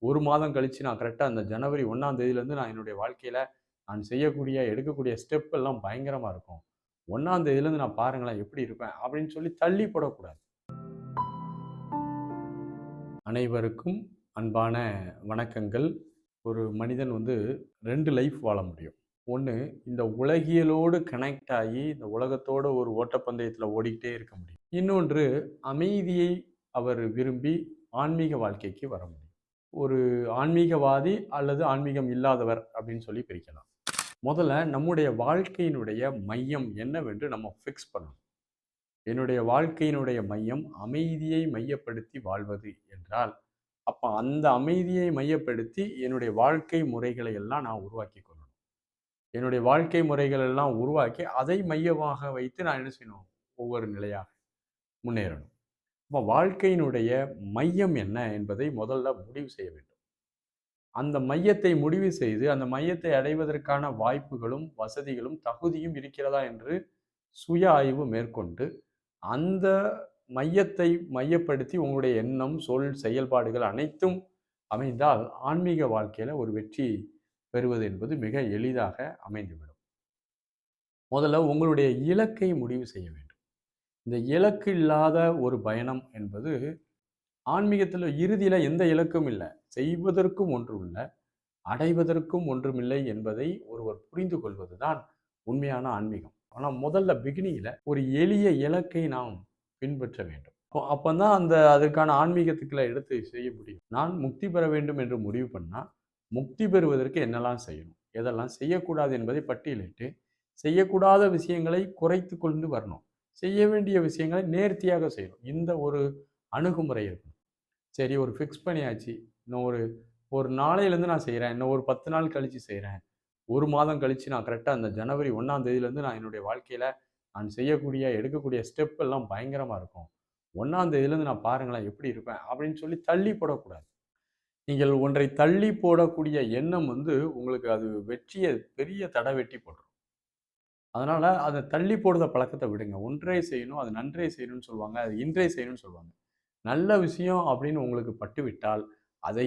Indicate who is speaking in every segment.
Speaker 1: 1 மாதம் கழிச்சு நான் கரெக்ட்டா அந்த ஜனவரி 1ஆம் தேதியிலேருந்து நான் என்னுடைய வாழ்க்கையில நான் செய்யக்கூடிய, எடுக்கக்கூடிய ஸ்டெப் எல்லாம் பயங்கரமா இருக்கும். 1ஆம் தேதியிலேருந்து நான் பாருங்களேன் எப்படி இருப்பேன் அப்படின்னு சொல்லி தள்ளி போடக்கூடாது. அனைவருக்கும் அன்பான வணக்கங்கள். ஒரு மனிதன் 2 லைஃப் வாழ முடியும். ஒண்ணு இந்த உலகியலோடு கனெக்ட் ஆகி இந்த உலகத்தோட ஒரு ஓட்டப்பந்தயத்துல ஓடிக்கிட்டே இருக்க முடியும். இன்னொன்று அமைதியை அவர் விரும்பி ஆன்மீக வாழ்க்கைக்கு வர முடியும். ஒரு ஆன்மீகவாதி அல்லது ஆன்மீகம் இல்லாதவர் அப்படின்னு சொல்லி பிரிக்கலாம். முதல்ல நம்முடைய வாழ்க்கையினுடைய மையம் என்னவென்று நம்ம ஃபிக்ஸ் பண்ணணும். என்னுடைய வாழ்க்கையினுடைய மையம் அமைதியை மையப்படுத்தி வாழ்வது என்றால், அப்ப அந்த அமைதியை மையப்படுத்தி என்னுடைய வாழ்க்கை முறைகளை எல்லாம் நான் உருவாக்கிக் கொள்ளணும். என்னுடைய வாழ்க்கை முறைகள் எல்லாம் உருவாக்கி, அதை மையமாக வைத்து நான் என்ன செய்யணும்? ஒவ்வொரு நிலையாக முன்னேறணும். அப்ப வாழ்க்கையினுடைய மையம் என்ன என்பதை முதல்ல முடிவு செய்ய வேண்டும். அந்த மையத்தை முடிவு செய்து, அந்த மையத்தை அடைவதற்கான வாய்ப்புகளும், வசதிகளும், தகுதியும் இருக்கிறதா என்று சுய ஆய்வு மேற்கொண்டு, அந்த மையத்தை மையப்படுத்தி உங்களுடைய எண்ணம், சொல், செயல்பாடுகள் அனைத்தும் அமைந்தால், ஆன்மீக வாழ்க்கையில ஒரு வெற்றி பெறுவது என்பது மிக எளிதாக அமைந்துவிடும். முதல்ல உங்களுடைய இலக்கை முடிவு செய்ய வேண்டும். இந்த இலக்கு இல்லாத ஒரு பயணம் என்பது ஆன்மீகத்தில இறுதியில எந்த இலக்கும் இல்ல. செய்வதற்கும் ஒன்றும் இல்ல. அடைவதற்கும் ஒன்றுமில்லை என்பதை ஒருவர் புரிந்து கொள்வதுதான் உண்மையான ஆன்மீகம். ஆனா முதல்ல பிகினிங்ல ஒரு எளிய இலக்கை நாம் பின்பற்ற வேண்டும். அப்பதான் அதற்கான ஆன்மீகத்துக்குள்ள எடுத்து செய்ய முடியும். நான் முக்தி பெற வேண்டும் என்று முடிவு பண்ணா, முக்தி பெறுவதற்கு என்னெல்லாம் செய்யணும்? எதெல்லாம் செய்யக்கூடாது என்பதை பட்டியலிட்டு, செய்யக்கூடாத விஷயங்களை குறைத்துக் கொண்டு வரணும். செய்ய வேண்டிய விஷயங்களை நேர்த்தியாக செய்யணும். இந்த ஒரு அணுகுமுறை இருக்கணும். சரி ஒரு ஃபிக்ஸ் பண்ணியாச்சு. இன்னும் ஒரு நாளையிலேருந்து நான் செய்றேன். இன்னும் ஒரு 10 நாள் கழிச்சு செய்றேன். 1 மாதம் கழிச்சு நான் கரெக்ட்டா அந்த ஜனவரி 1ஆம் தேதியிலேருந்து நான் என்னுடைய வாழ்க்கையில நான் செய்யக்கூடிய, எடுக்கக்கூடிய ஸ்டெப் எல்லாம் பயங்கரமா இருக்கும். 1ஆம் தேதியிலேருந்து நான் பாருங்களேன் எப்படி இருப்பேன் அப்படின்னு சொல்லி தள்ளி போடக்கூடாது. நீங்கள் ஒன்றை தள்ளி போடக்கூடிய எண்ணம் உங்களுக்கு அது வெற்றிய பெரிய தடவெட்டி போட்டுரும். அதனால அத தள்ளி போடுற பழக்கத்த விடுங்க. ஒன்றே செய்யணும், அது நன்றே செய்யணும்னு சொல்லுவாங்க. அது இன்றே செய்யணும்னு சொல்லுவாங்க. நல்ல விஷயம் அப்படின்னு உங்களுக்கு பட்டுவிட்டால், அதை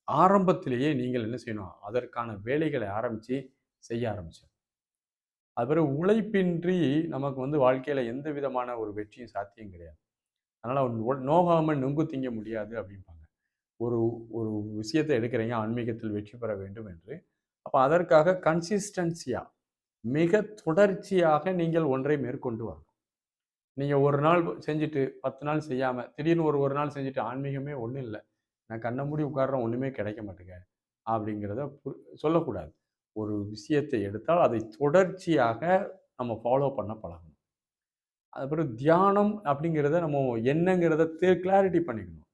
Speaker 1: ஆரம்பத்திலேயே நீங்கள் என்ன செய்யணும்? அதற்கான வேலைகளை ஆரம்பிச்சு செய்ய ஆரம்பிச்சோம். அது பிறகு உழைப்பின்றி நமக்கு வாழ்க்கையில எந்த விதமான ஒரு வெற்றியும் சாத்தியம் கிடையாது. அதனால நோகாம நொங்கு திங்க முடியாது அப்படிம்பாங்க. ஒரு ஒரு விஷயத்த எடுக்கிறீங்க ஆன்மீகத்தில் வெற்றி பெற வேண்டும் என்று. அப்ப அதற்காக கன்சிஸ்டன்சியா மிக தொடர்ச்சியாக நீங்கள் ஒன்றை மேற்கொண்டு வரணும். நீங்க ஒரு நாள் செஞ்சுட்டு 10 நாள் செய்யாம, திடீர்னு ஒரு நாள் செஞ்சுட்டு ஆன்மீகமே ஒண்ணும் இல்ல. நான் கண்ண மூடி உட்கார்றேன் ஒண்ணுமே கிடைக்க மாட்டேங்க. அப்படிங்கிறத சொல்லக்கூடாது. ஒரு விஷயத்தை எடுத்தால் அதை தொடர்ச்சியாக நம்ம ஃபாலோ பண்ண பழகணும். அதுக்கப்புறம் தியானம் அப்படிங்கிறத நம்ம என்னங்கிறத கிளாரிட்டி பண்ணிக்கணும்.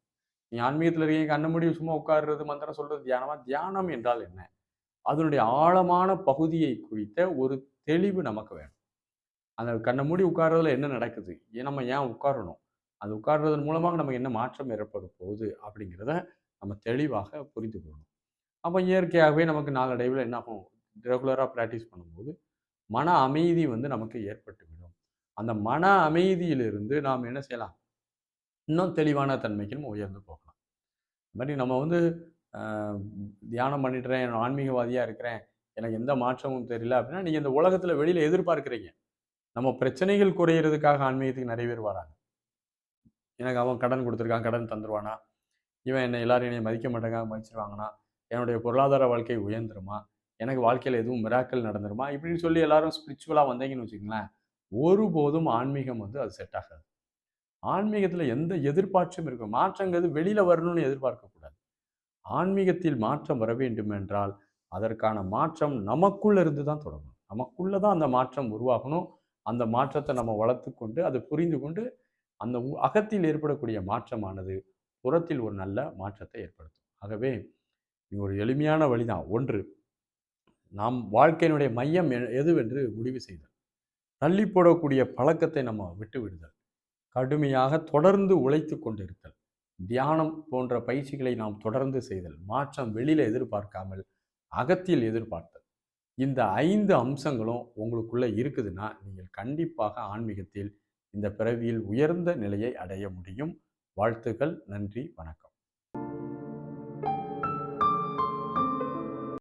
Speaker 1: நீங்க ஆன்மீகத்துல இருக்கீங்க, கண்ண மூடி சும்மா உட்கார்றது, மந்திரம் சொல்றது தியானமா? தியானம் என்றால் என்ன? அதனுடைய ஆழமான பகுதியை குறித்த ஒரு தெளிவு நமக்கு வேணும். அந்த கண்ண மூடி உட்கார்றதுல என்ன நடக்குது? நம்ம ஏன் உட்காரணும்? அது உட்கார்றதன் மூலமாக நமக்கு என்ன மாற்றம் ஏற்பட போகுது? அப்படிங்கிறத நம்ம தெளிவாக புரிந்து கொள்ளணும். அப்ப இயற்கையாகவே நமக்கு நாளடைவில என்ன ஆகும்? ரெகுலரா பிராக்டிஸ் பண்ணும்போது, மன அமைதி நமக்கு ஏற்பட்டுவிடும். அந்த மன அமைதியிலிருந்து நாம் என்ன செய்யலாம்? இன்னும் தெளிவான தன்மைக்கு நம்ம உயர்ந்து போகலாம். அது மாரி நம்ம அ தியானம் பண்ணிடுறேன், ஆன்மீகவாதியா இருக்கிறேன், எனக்கு எந்த மாற்றமும் தெரியல அப்படின்னா, நீங்க இந்த உலகத்துல வெளியில எதிர்பார்க்கிறீங்க. நம்ம பிரச்சனைகள் குறையிறதுக்காக ஆன்மீகத்துக்கு நெறைய பேர் வராங்க. எனக்கு அவன் கடன் குடுத்துருக்கான், கடன் தந்துருவானா? இவன் எல்லாரும் என்னைய மதிக்க மாட்டாங்க, மதிச்சுருவாங்கன்னா? என்னுடைய பொருளாதார வாழ்க்கை உயர்ந்துருமா? எனக்கு வாழ்க்கையில எதுவும் மிராக்கிள் நடந்துருமா? இப்படின்னு சொல்லி எல்லாரும் ஸ்பிரிச்சுவலா வந்தீங்கன்னு வச்சுக்கங்களேன், ஒருபோதும் ஆன்மீகம் அது செட் ஆகாது. ஆன்மீகத்துல எந்த எதிர்பார்ப்பும் இருக்கும். மாற்றங்கிறது வெளியில வரணும்னு எதிர்பார்க்கக்கூடாது. ஆன்மீகத்தில் மாற்றம் வர வேண்டும் என்றால், அதற்கான மாற்றம் நமக்குள்ள இருந்து தான் தொடங்கணும். நமக்குள்ள தான் அந்த மாற்றம் உருவாகணும். அந்த மாற்றத்த நம்ம வளர்த்துக்கொண்டு, அதை புரிந்து கொண்டு, அந்த அகத்தில் ஏற்படக்கூடிய மாற்றமானது, புறத்தில் ஒரு நல்ல மாற்றத்தை ஏற்படுத்தும். ஆகவே, இது ஒரு எளிமையான வழிதான். 1 நாம் வாழ்க்கையினுடைய மையம் எதுவென்று முடிவு செய்தல். தள்ளி போடக்கூடிய பழக்கத்தை நம்ம விட்டு விடுதல். கடுமையாக தொடர்ந்து உழைத்துக் கொண்டிருத்தல். தியானம் போன்ற பயிற்சிகளை நாம் தொடர்ந்து செய்தல். மாற்றம் வெளியில எதிர்பார்க்காமல், அகத்தில் எதிர்பார்த்தல். இந்த 5 அம்சங்களும் உங்களுக்குள்ள இருக்குதுன்னா, நீங்கள் கண்டிப்பாக ஆன்மீகத்தில் இந்த பிறவியில் உயர்ந்த நிலையை அடைய முடியும். வாழ்த்துக்கள். நன்றி. வணக்கம்.